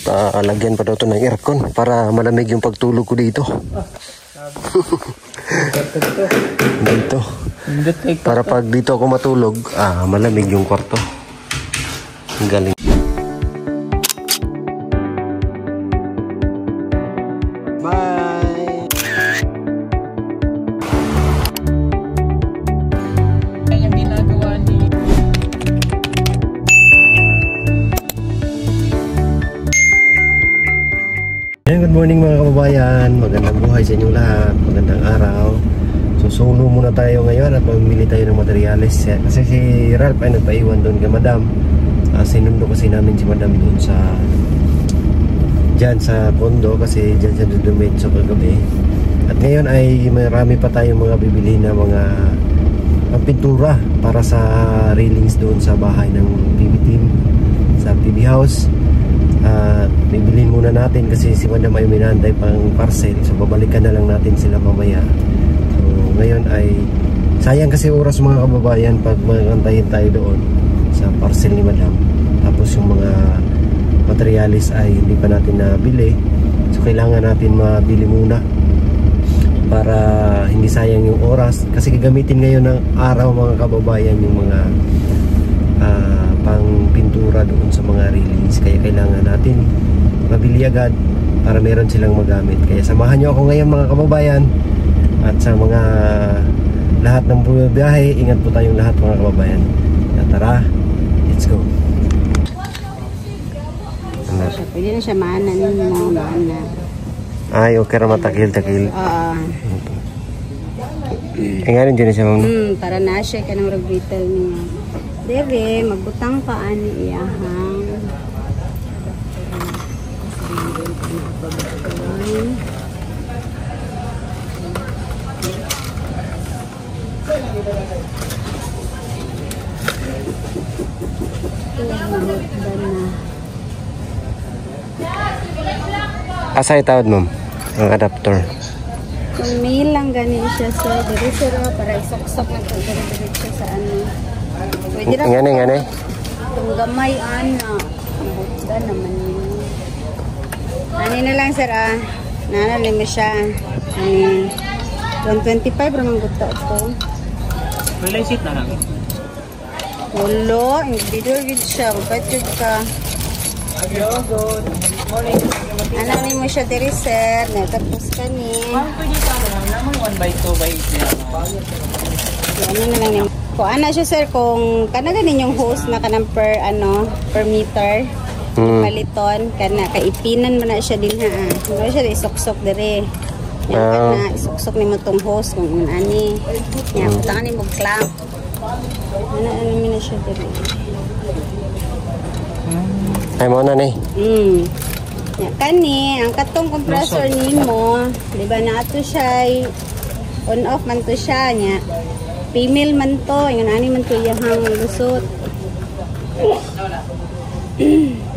Lagyan pa daw ito ng aircon para malamig yung pagtulog ko dito. Dito. Para pag dito ako matulog, malamig yung kwarto. Ang galing. Bye! Ang ginagawa ni... Good morning mga kababayan. Magandang buhay sa inyong lahat. Magandang araw. Susulo muna tayo ngayon at mamimili tayo ng materyales. Kasi si Ralph ay nagpaiwan doon kay Madam. Sinundo kasi namin si Madam doon sa dyan sa condo kasi dyan siya dudumitso kagabi. At ngayon ay marami pa tayong mga bibili na mga pintura para sa railings doon sa bahay ng PB team sa PB house. Bibilin muna natin kasi si Madam ay minantay pang parcel, so babalikan na lang natin sila mamaya. So ngayon ay sayang kasi oras mga kababayan pag magantayin tayo doon sa parcel ni Madam, tapos yung mga materialis ay hindi pa natin nabili, so kailangan natin mabili muna para hindi sayang yung oras kasi gagamitin ngayon ng araw mga kababayan yung mga pang pintura doon sa mga railings, kaya kailangan natin mabili agad para meron silang magamit. Kaya samahan nyo ako ngayon mga kababayan, at sa mga lahat ng bumibiyahe, ingat po tayong lahat mga kababayan. Tara, let's go. Pwede na siya maanan mo, maana. Ay, okay ra matakil-takil. Ngayon dyan siya muna. Para na siya ka ng ragbital niya. Dere, magbutang ka ani iyahang. Asa itawad ma'am? Ang adapter. Kung mail lang ganin siya sa dere sir para isok-sok na ito siya sa ano. Pwede na ngani. Itong gamay ana. Buda naman yun. Ani na lang sir Nanali mo siya. 125 ramang gusto ito. Wala seat na lang. Wala, individual gid siya. Budget ka. Hello, good morning. Anani mo siya diri sir. Natapos ka ni. Pwede ka naman 1x2 by 8. Ano na lang ni. Kung ana siya sir, kung kana ganin yung hose na kanang per meter. Paliton kana kaipinan mo na siya din ha. Ano siya isok-sok diri. Yan kana isok-sok nimo tong hose kung ani. Yan butangan nimo clamp. Ano mina siya diri. Ay mo na ni. Ya kani ang katong compressor nimo, di ba na ato siya on off man to siya nya. Female man to, ingon ani man to iyang lusot.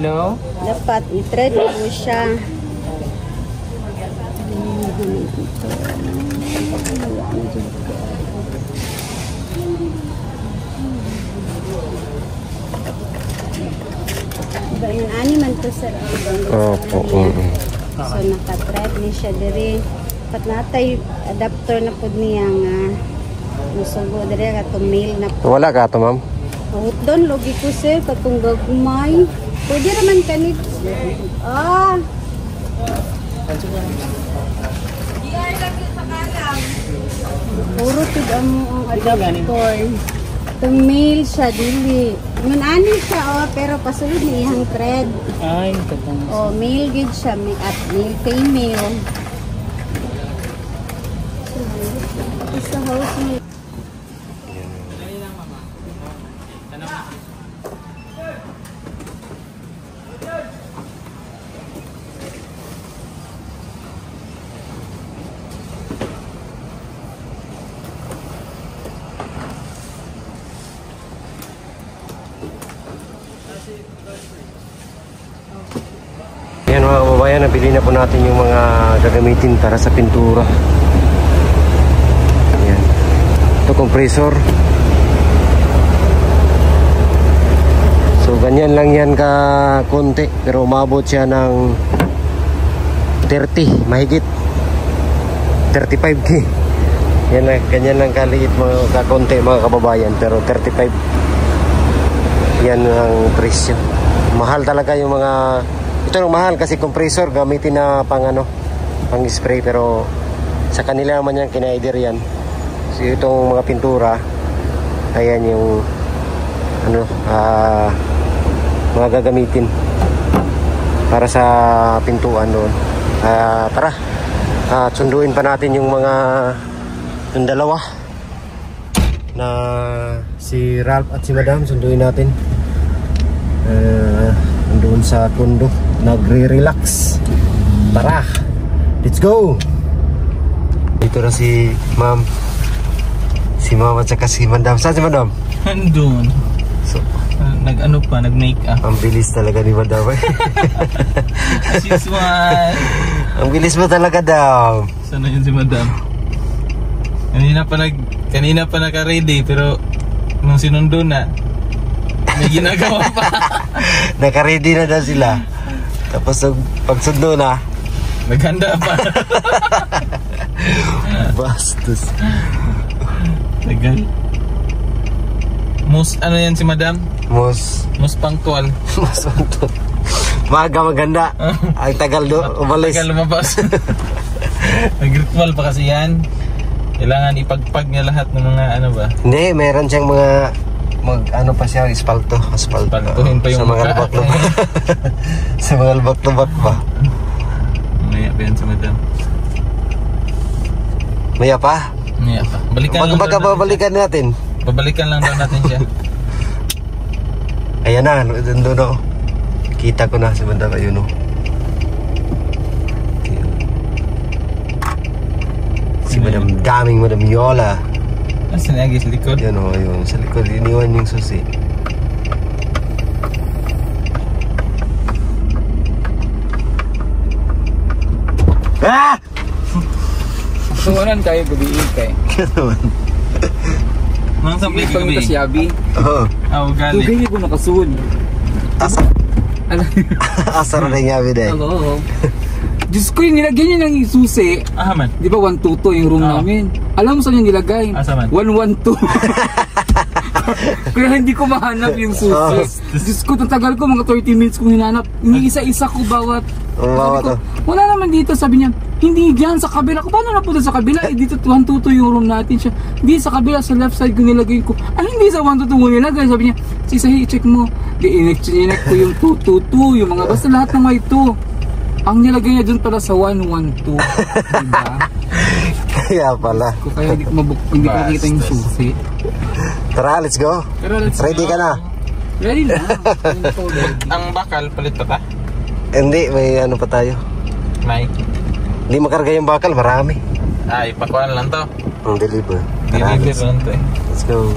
Hello? Dapat i-thread mo siya. Diba yung ani man to sir? Opo. So naka-thread ni siya diri. Pat natay adapter na pud niya nga musugo diri ka mail na po. Wala ka to ma'am? Doon, logi ko sir, katong gagmay. Pwede naman kanit. Puro tig ang adapter. Itong mail siya, dili. Ngun ani siya, pero pasulod ni ihang thread. Ay, katong. Mail gid siya, at mail female. Sa house mail. Yan mga kababayan, nabili na po natin yung mga gagamitin para sa pintura. Yan. Ito compressor. So ganyan lang yan ka konti, pero umabot siya ng 30, mahigit 35k. Yan lang, ganyan lang kaliit mga kakonti mga kababayan, pero 35 yan ang presyo. Mahal talaga yung mga ito, yung mahal kasi compressor gamitin na pang ano, pang spray, pero sa kanila naman yan kinaider yan. So itong mga pintura, ayan yung ano, mga gagamitin para sa pintuan doon. Tara, sunduin pa natin yung mga yung dalawa na si Ralph at si Madam. Sunduin natin doon sa condo, nagre-relax. Tara, let's go. Dito na si Ma'am, si Ma'am at saka si Madam. Saan si Madam? Andun. So, Nag-ano pa, nag-make up. ang bilis talaga ni Madam. As usual. Ang bilis mo talaga daw. Sana yun si Madam. Kanina pa naka-ready, pero nung sinundo na, may ginagawa pa. Naka-ready na daw sila. Tapos pagsundo na, Naghanda pa. bastos. Tagal. Ano yan si Madam? Most Punctual. Maaga maganda. Ang tagal do umalis. Tagal lumabas. Nag-ritual pa kasi yan. Kailangan ipagpag niya lahat ng mga ano ba? Hindi, meron siyang mga ano pa siya, asfalto. Asfaltuhin pa yung sa mga mukha. lubak-lubak. Sa mga lubak-lubak pa. Maya pa yan si Madam. Maya pa? Maya pa. Babalikan natin. Babalikan lang daw natin siya. Ayan na, doon o. Kita ko na si Madam, ayun o. Si Madam, daming Madam Yola. Asan lagi sa likod? Yan o, yun. Sa likod, iniwan yung susi. Ah! Tuwanan kayo gabi kay. Mga sampay Pag gabi. si Abi. Oo. Gali. Tugay niyo ko nakasuod. Asa? Ano? Asa na yung yabi dahil. Oo. Diyos ko, yung nilagyan niya ng susi. Man. Di ba 122 yung room namin? Alam mo saan yung nilagay? Asa man? 112. Kaya hindi ko mahanap yung susi. Diyos ko, tagal ko, mga 30 minutes kong hinanap. Iniisa-isa ko bawat. Bawa to. Wala naman dito, sabi niya. Hindi dyan, sa kabila. Paano napunta sa kabila? Eh, dito 122 yung room natin siya. Hindi, sa kabila, sa left side ko nilagay ko. Hindi sa 122 mo nilagay. Sabi niya, Sahi, check mo. Di, inek ko yung 222, yung mga, basta lahat ng may 2. Ang nilagay niya dun pala sa 112. Diba? Kaya pala. Kaya hindi ko makita yung susi. Tara, let's go. Ready ka na? Ready na. Ang bakal, palit pa ba? Hindi, may ano pa tayo. May. Hindi makarga yung bakal, marami. Ay, pakuan lang to. Ang deliver. Tara, Deliver lang to eh. let's go.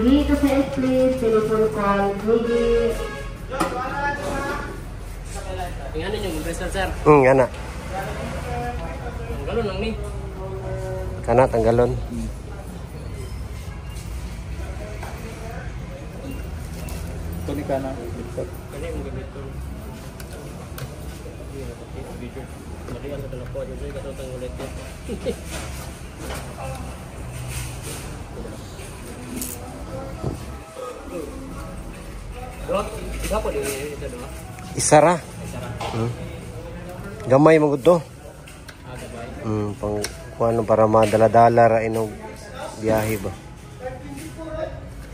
Dito sa please, telephone call, ready. Ano yung compressor, sir? Kana. Ang galon lang ni. Kana, tanggalon. Tuloy ka na. Kani mo ganito. Nakita sa telefon, yung sa'yo katong ulit yan. Gapo din ito doon. Isara. Gamay mo to. Gabay. Pang kuano para madala-dala ra inog biyahe ba.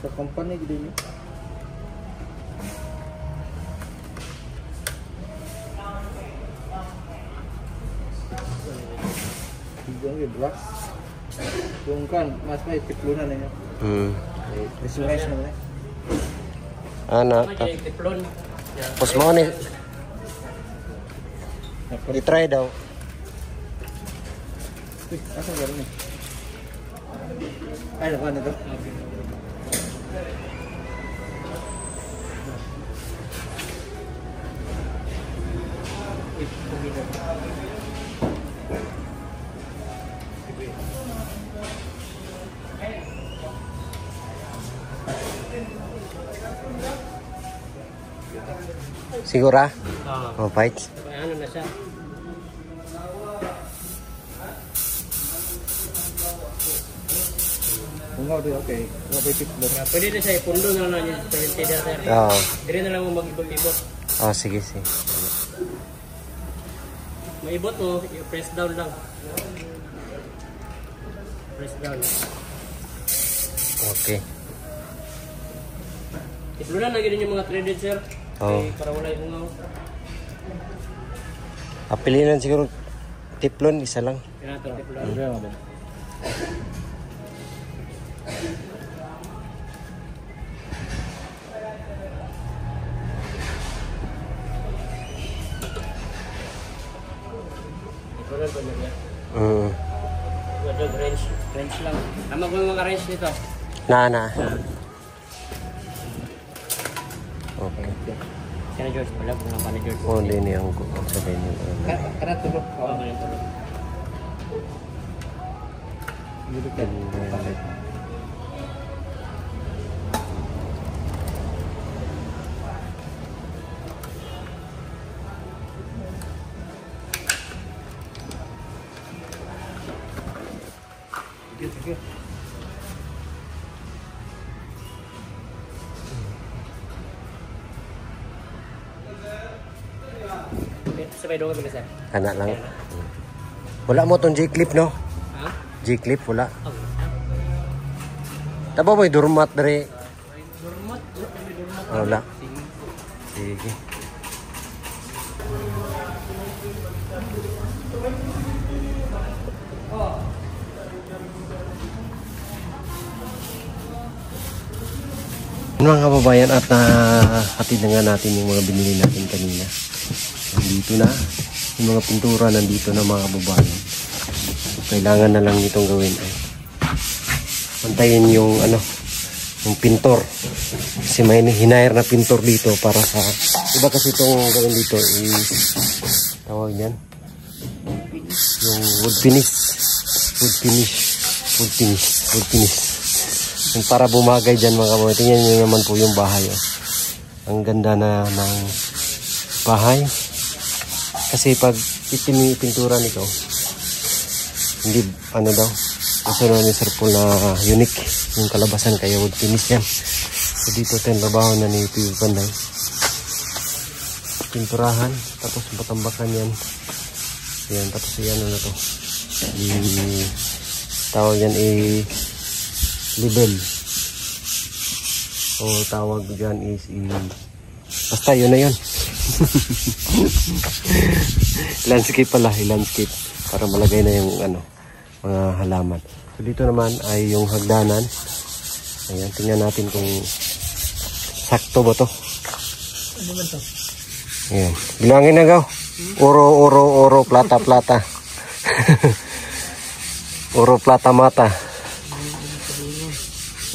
Sa company gid ni. Yung black. Yung kan, mas may tiplunan niya. Resurrection na. Ana, Tiplon. tapos mo ni i-try daw. Asa ba rin? Ay, nakuha nito. Siguro oh, bites. Ano na siya? Okay. Pwede na siya ipundo na lang yung prevented sir. Oo. Dire na lang mo mag-ibot-ibot. Oh, sige, sige. Maibot mo, press down lang. Press down. Okay. Iplunan na ganun yung mga threaded sir. Oo. Para wala yung ngaw. Pilihan siguro tiplon, isa lang. Kaya ito, iplunan. Iplunan ko na niya. Wrench lang. Tama ko yung mga wrench nito. Na. Okay. Kaya George, wala po nga pa ni George. Oh, hindi niya ang sabihin niyo. Kaya tulog. Oo, ganyan tulog. Sige. Sabay doon kami sir. Kana lang. Wala mo tong J-clip, no? Ha? J-clip, wala. Okay. Taba mo'y durmat dere. Durmat? Wala. Sige. Mga kababayan, at hatid na nga natin yung mga binili natin kanina. Nandito na yung mga pintura, nandito na mga kababayan. Kailangan na lang itong gawin ay pantayin yung yung pintor, kasi may hinire na pintor dito para sa iba. Kasi itong gawin dito tawag yan yung wood finish yung para bumagay dyan mga kababayan. Tingnan nyo naman po yung bahay, ang ganda na ng bahay, kasi pag itim yung pintura nito, hindi daw gusto na ni Sir Paul na unique yung kalabasan, kaya wood finish yan. So dito tayo trabaho na ni Piyo Panday, pinturahan, tapos batambakan yan, tapos yan to tawag yan level, o tawag dyan is basta yun na yun. Landscape pala, landscape, para malagay na yung mga halaman. So dito naman ay yung hagdanan. Ayan, tingnan natin kung sakto ba to. Ano ba to? Ayan, bilangin na gaw. Oro, plata. Oro, plata, mata.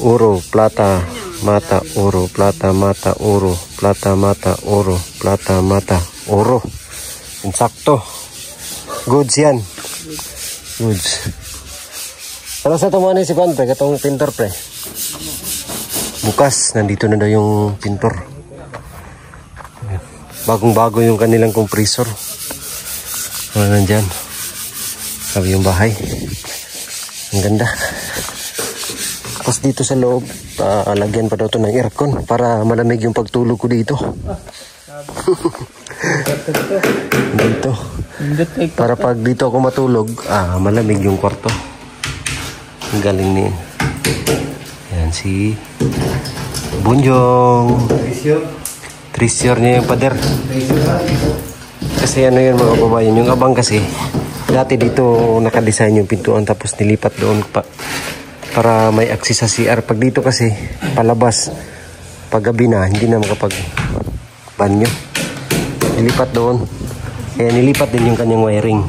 Oro, plata, mata, oro, plata, mata, oro, plata, mata, oro, plata, mata, oro. Insakto. Goods yan. Goods. Para sa tumano si Juan, pre, katong pintor, pre. Bukas, nandito na daw yung pintor. Bagong-bago yung kanilang compressor. Nandyan. Sabi yung bahay. Ang ganda. Tapos dito sa loob, lagyan pa daw ito ng aircon para malamig yung pagtulog ko dito. Dito. Para pag dito ako matulog, malamig yung kwarto. Ang galing niya. Yan si Bunjong. Treasure niya yung pader. Kasi yun mga kababayan, yung abang kasi dati dito nakadesign yung pintuan, tapos nilipat doon pa para may access sa CR. Pag dito kasi palabas, pag gabi na hindi na makapag banyo, nilipat doon. Kaya nilipat din yung kanyang wiring.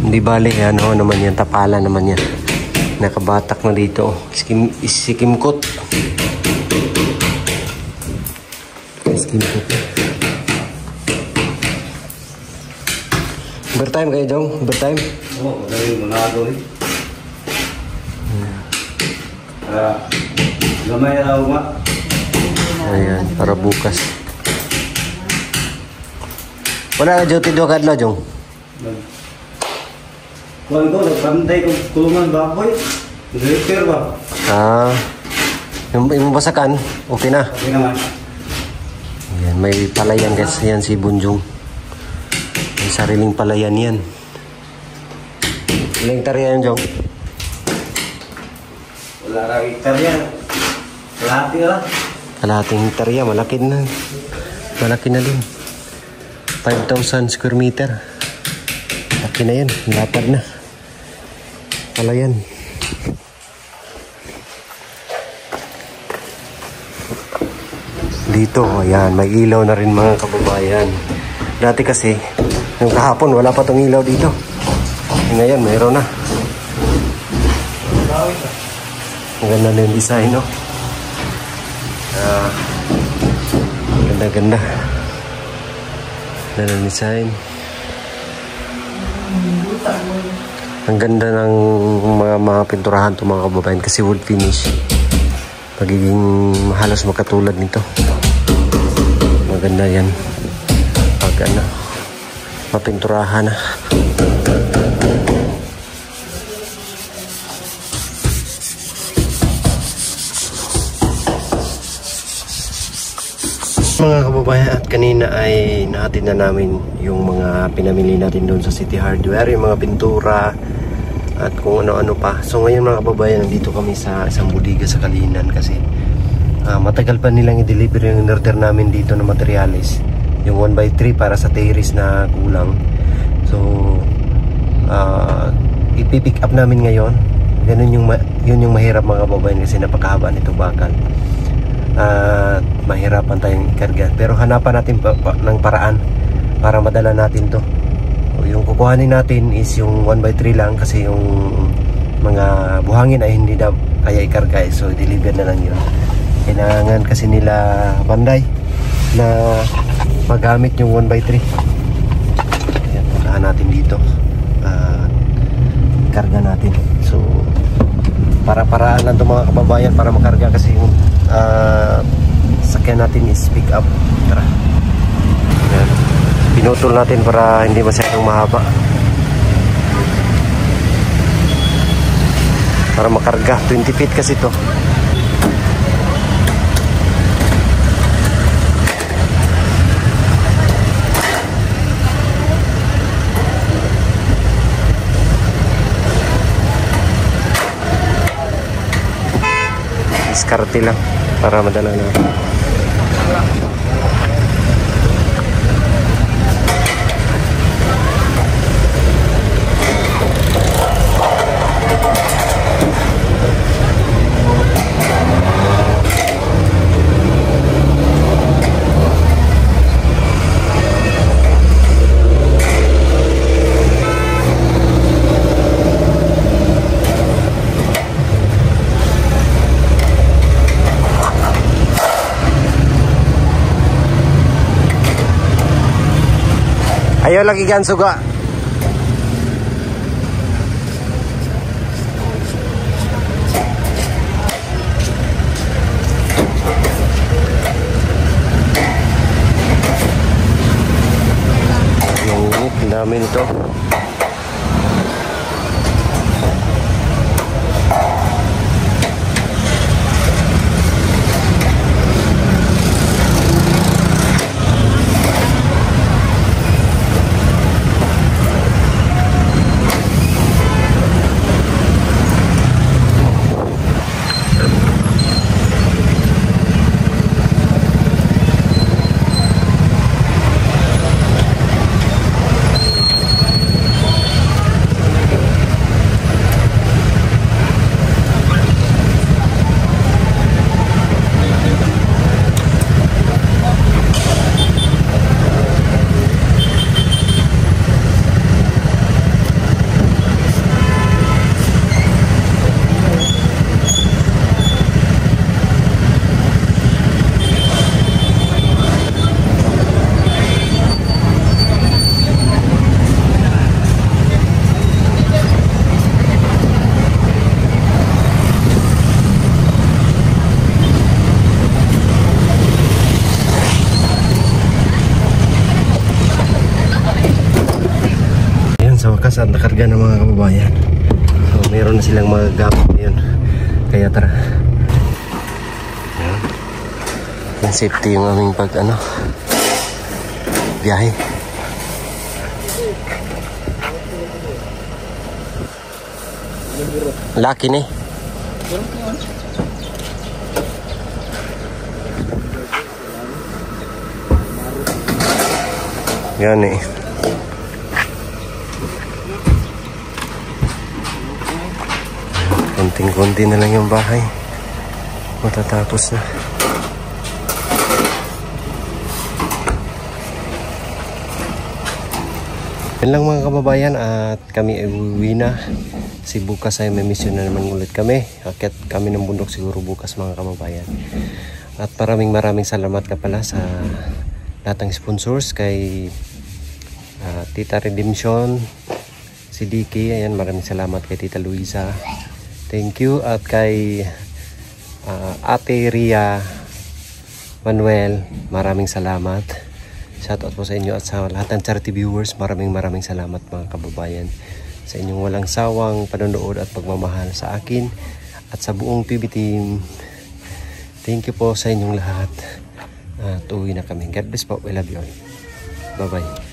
Hindi bale, naman yan, tapala naman yan. Nakabatak na dito. Sikimkot. Sikimkot. Overtime kayo, Jong? Overtime? Oo, magaling mo na doon. Gamay na ako nga. Ayan, para bukas. Wala na duty do kadlaw, Jong? Kuhan ko, nagpantay kong kulungan baboy. Repair ba? Yung basakan, okay na. Okay naman. Ayan, may palayan guys. Yan si Bunjong. May sariling palayan yan. Ilang hektarya yan, Jong? Wala na hektar yan. Kalahati na lang. Kalahating hektarya, malaki na. Malaki na din. 5,000 square meter. Malaki na yan, lapad na. Palayan. Dito, ayan, may ilaw na rin mga kababayan. Dati kasi, yung kahapon, wala pa tong ilaw dito. Ngayon, mayroon na. Ang ganda na yung design, no? Ganda-ganda. Ganda ng design. Ang ganda ng mga pinturahan itong mga kababayan kasi wood finish. Magiging halos makatulad nito. Maganda yan pag ano, mapinturahan na. Mga kababayan, at kanina ay nahatid na namin yung mga pinamili natin doon sa City Hardware, yung mga pintura at kung ano-ano pa. So ngayon mga kababayan, nandito kami sa isang bodega sa Kalinan kasi matagal pa nilang i-deliver yung order namin dito na materyales, yung 1x3 para sa terrace na kulang. So ipipick up namin ngayon. Ganun yun yung mahirap mga kababayan kasi napakahaba nito bakal. Mahirapan tayong ikarga, pero hanapan natin ng paraan para madala natin to. Yung kukuhanin natin is yung 1x3 lang kasi yung mga buhangin ay hindi na kaya ikarga, so deliver na lang yun. Kailangan kasi nila banday na magamit yung 1x3. Ayan, puntahan natin dito, karga natin. So para-paraan lang itong mga kababayan para makarga kasi yung sakyan natin is pick up. Tara. Ayan. Pinutol natin para hindi masyadong mahaba para makarga. 20 feet kasi ito. Diskarte lang para madala natin. Ayaw lagi gan suga. Yung dami nito. lahat nakarga ng mga kababayan. So meron na silang mga gamit yun. Kaya tara. Yan, safety yung aming biyahe. Laki nih. Yan nih. Konting-konti na lang yung bahay. Matatapos na. Yan lang mga kababayan, at kami ay uwi na. Si bukas ay may mission na naman ulit kami. Akyat kami ng bundok siguro bukas mga kababayan. At maraming salamat ka pala sa lahat ng sponsors, kay Tita Redemption, si Dicky, ayan, maraming salamat kay Tita Luisa. Thank you. At kay Ate Ria Manuel, maraming salamat. Shoutout po sa inyo at sa lahat ng charity viewers. Maraming salamat mga kababayan sa inyong walang sawang panonood at pagmamahal sa akin at sa buong PB team. Thank you po sa inyong lahat. At uwi na kami. God bless po. We love you all. Bye bye.